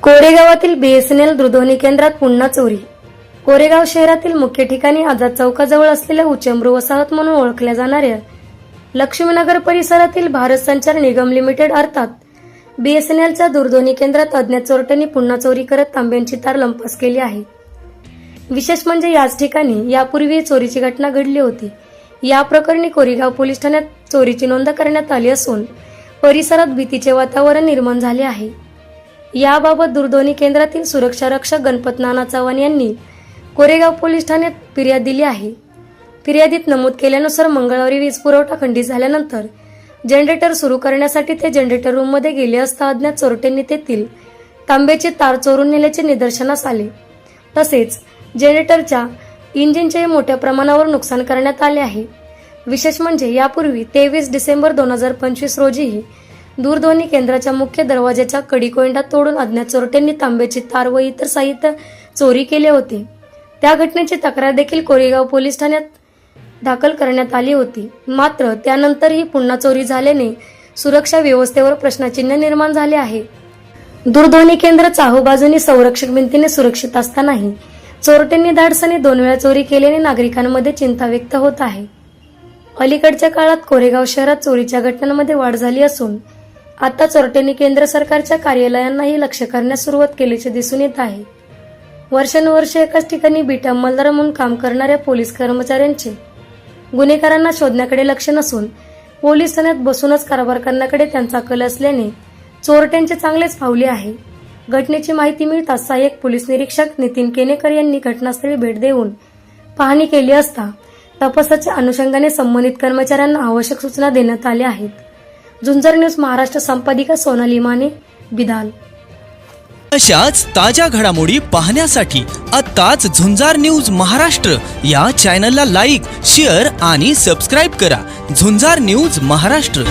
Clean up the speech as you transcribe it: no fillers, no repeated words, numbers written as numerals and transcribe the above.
कोरेगावातील BSNL दूरध्वनी केंद्रात पुन्हा चोरी। कोरेगाव शहरातील मुख्य ठिकाणी आझाद चौकाजवळ असलेल्या उचेंब्रू वसाहत म्हणून ओळखल्या जाणाऱ्या लक्ष्मीनगर परिसरातील भारत संचार निगम लिमिटेड अर्थात बीएसएनएलच्या दूरध्वनी केंद्रात अज्ञात चोरट्यांनी पुन्हा चोरी करत तांब्यांची तार लंपास केली आहे। विशेष म्हणजे याच ठिकाणी यापूर्वी चोरीची घटना घडली होती। या प्रकरणी कोरेगाव पोलीस ठाण्यात चोरीची नोंद करण्यात आली असून परिसरात भीतीचे वातावरण निर्माण झाले आहे। याबाबत दूरध्वनी केंद्रातील सुरक्षा रक्षक गणपत नाना चव्हाण यांनी कोरेगाव पोलीस ठाण्यात फिर्याद दिली आहे। फिर्यादीत नमूद केल्यानुसार मंगळवारी वीज पुरवठा खंडित झाल्यानंतर जनरेटर सुरू करण्यासाठी ते जनरेटर रूममध्ये गेले असता अज्ञात चोरट्यांनी तेथील तांब्याची तार चोरून नेल्याचे निदर्शनास आले। तसेच जनरेटरच्या इंजिनचे मोठ्या प्रमाणावर नुकसान करण्यात आले आहे। विशेष म्हणजे यापूर्वी 23 डिसेंबर 2025 रोजीही दूरध्वनी केंद्राच्या मुख्य दरवाजाच्या कडीकोंडा तोडून अज्ञात चोरट्यांनी तांब्याची तार व इतर साहित्य चोरी केले होते। त्या घटनेची तक्रार देखील कोरेगाव पोलीस ठाण्यात दाखल करण्यात आली होती। मात्र त्यानंतरही पुन्हा चोरी झाल्याने सुरक्षा व्यवस्थेवर प्रश्नचिन्ह निर्माण झाले आहे। दूरध्वनी केंद्र चाहूबाजूनी संरक्षक भिंतीने सुरक्षित असतानाही चोरट्यांनी धाडसाने 2 वेळा चोरी केल्याने नागरिकांमध्ये चिंता व्यक्त होत आहे। अलीकडच्या काळात कोरेगाव शहरात चोरीच्या घटनांमध्ये वाढ झाली असून आता चोरट्यांनी केंद्र सरकारच्या कार्यालयांनाही लक्ष्य करण्यास सुरुवात केल्याचे दिसून येत आहे। वर्षानुवर्षे एकाच ठिकाणी बीट अंमलदार म्हणून काम करणाऱ्या पोलीस कर्मचाऱ्यांचे गुन्हेगारांना शोधण्याकडे लक्ष नसून पोलीस ठाण्यात बसूनच कारभार करण्याकडे त्यांचा कल असल्याने चोरट्यांचे चांगलेच फावले आहे। घटनेची माहिती मिळताच सहाय्यक पोलीस निरीक्षक नितीन केनेकर यांनी घटनास्थळी भेट देऊन पाहणी केली असता तपासाच्या अनुषंगाने संबंधित कर्मचाऱ्यांना आवश्यक सूचना देण्यात आल्या आहेत। झुंजार न्यूज महाराष्ट्र संपादिका सोनाली माने, बिदाल। अशाच ताज्या घडामोडी पाहण्यासाठी आत्ताच झुंजार न्यूज महाराष्ट्र या चॅनलला लाईक, शेअर आणि सबस्क्राईब करा। झुंजार न्यूज महाराष्ट्र।